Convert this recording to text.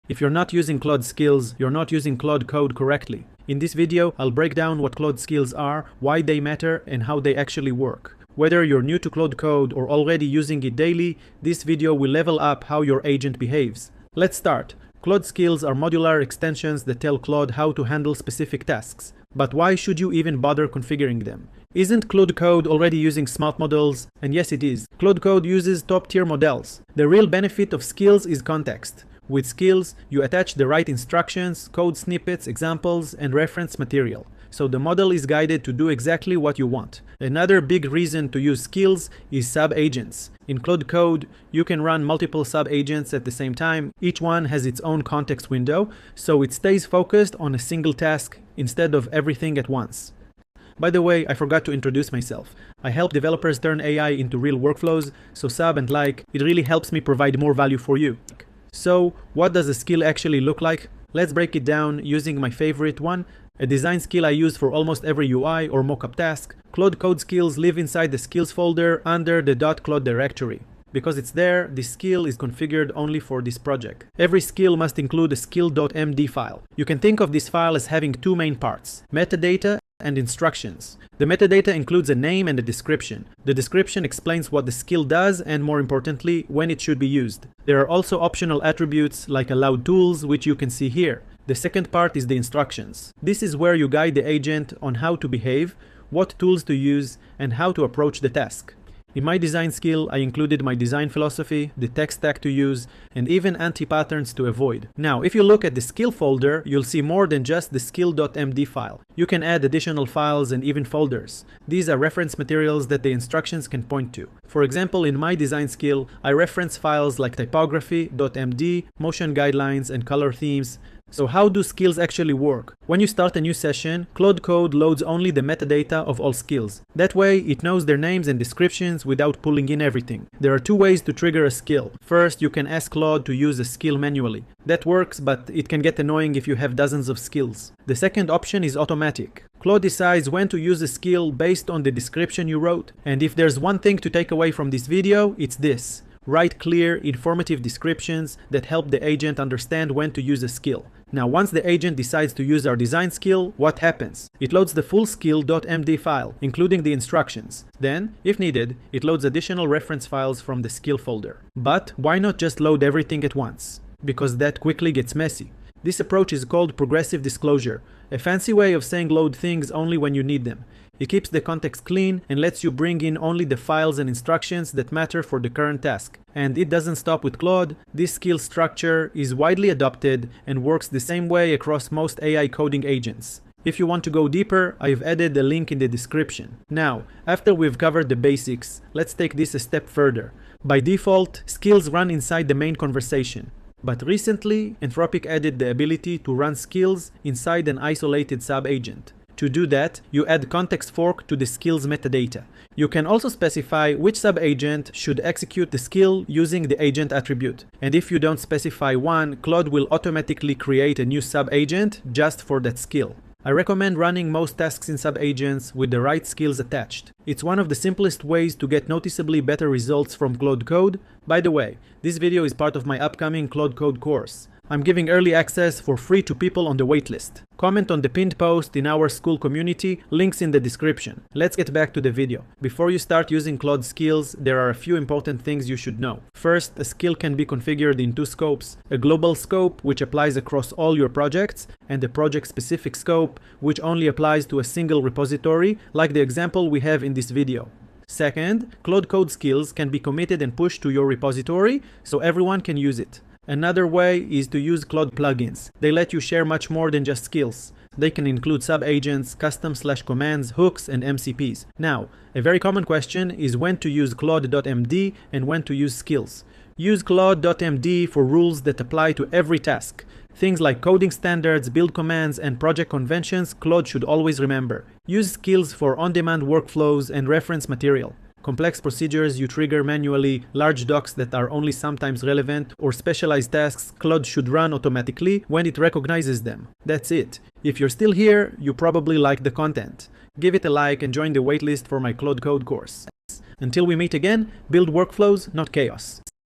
If you're not using Claude Skills, you're not using Claude Code correctly. In this video, I'll break down what Claude Skills are, why they matter, and how they actually work. Whether you're new to Claude Code or already using it daily, this video will level up how your agent behaves. Let's start. Claude Skills are modular extensions that tell Claude how to handle specific tasks. But why should you even bother configuring them? Isn't Claude Code already using smart models? And yes, it is. Claude Code uses top-tier models. The real benefit of Skills is context. With Skills, you attach the right instructions, code snippets, examples, and reference material. So the model is guided to do exactly what you want. Another big reason to use Skills is sub-agents. In Claude Code, you can run multiple sub-agents at the same time. Each one has its own context window, so it stays focused on a single task instead of everything at once. By the way, I forgot to introduce myself. I help developers turn AI into real workflows, so sub and like, it really helps me provide more value for you. So, what does a skill actually look like? Let's break it down using my favorite one, a design skill I use for almost every UI or mockup task. Claude Code Skills live inside the skills folder under the .claude directory. Because it's there, this skill is configured only for this project. Every skill must include a skill.md file. You can think of this file as having two main parts, metadata and instructions. The metadata includes a name and a description. The description explains what the skill does and, more importantly, when it should be used. There are also optional attributes like allowed tools, which you can see here. The second part is the instructions. This is where you guide the agent on how to behave, what tools to use, and how to approach the task. In my design skill, I included my design philosophy, the tech stack to use, and even anti-patterns to avoid. Now, if you look at the skill folder, you'll see more than just the skill.md file. You can add additional files and even folders. These are reference materials that the instructions can point to. For example, in my design skill, I reference files like typography.md, motion guidelines, and color themes. So how do skills actually work? When you start a new session, Claude Code loads only the metadata of all skills. That way, it knows their names and descriptions without pulling in everything. There are two ways to trigger a skill. First, you can ask Claude to use a skill manually. That works, but it can get annoying if you have dozens of skills. The second option is automatic. Claude decides when to use a skill based on the description you wrote. And if there's one thing to take away from this video, it's this. Write clear, informative descriptions that help the agent understand when to use a skill. Now, once the agent decides to use our design skill, what happens? It loads the full skill.md file, including the instructions. Then, if needed, it loads additional reference files from the skill folder. But why not just load everything at once? Because that quickly gets messy. This approach is called progressive disclosure, a fancy way of saying load things only when you need them. It keeps the context clean and lets you bring in only the files and instructions that matter for the current task. And it doesn't stop with Claude. This skill structure is widely adopted and works the same way across most AI coding agents. If you want to go deeper, I've added a link in the description. Now, after we've covered the basics, let's take this a step further. By default, skills run inside the main conversation. But recently, Anthropic added the ability to run skills inside an isolated sub-agent. To do that, you add context fork to the skill's metadata. You can also specify which sub-agent should execute the skill using the agent attribute. And if you don't specify one, Claude will automatically create a new sub-agent just for that skill. I recommend running most tasks in sub-agents with the right skills attached. It's one of the simplest ways to get noticeably better results from Claude Code. By the way, this video is part of my upcoming Claude Code course. I'm giving early access for free to people on the waitlist. Comment on the pinned post in our school community, links in the description. Let's get back to the video. Before you start using Claude Skills, there are a few important things you should know. First, a skill can be configured in two scopes. A global scope, which applies across all your projects, and a project-specific scope, which only applies to a single repository, like the example we have in this video. Second, Claude Code Skills can be committed and pushed to your repository, so everyone can use it. Another way is to use Claude plugins. They let you share much more than just skills. They can include sub-agents, custom/commands, hooks, and MCPs. Now, a very common question is when to use Claude.md and when to use skills. Use Claude.md for rules that apply to every task. Things like coding standards, build commands, and project conventions Claude should always remember. Use skills for on-demand workflows and reference material. Complex procedures you trigger manually, large docs that are only sometimes relevant, or specialized tasks Claude should run automatically when it recognizes them. That's it. If you're still here, you probably like the content. Give it a like and join the waitlist for my Claude Code course. Until we meet again, build workflows, not chaos.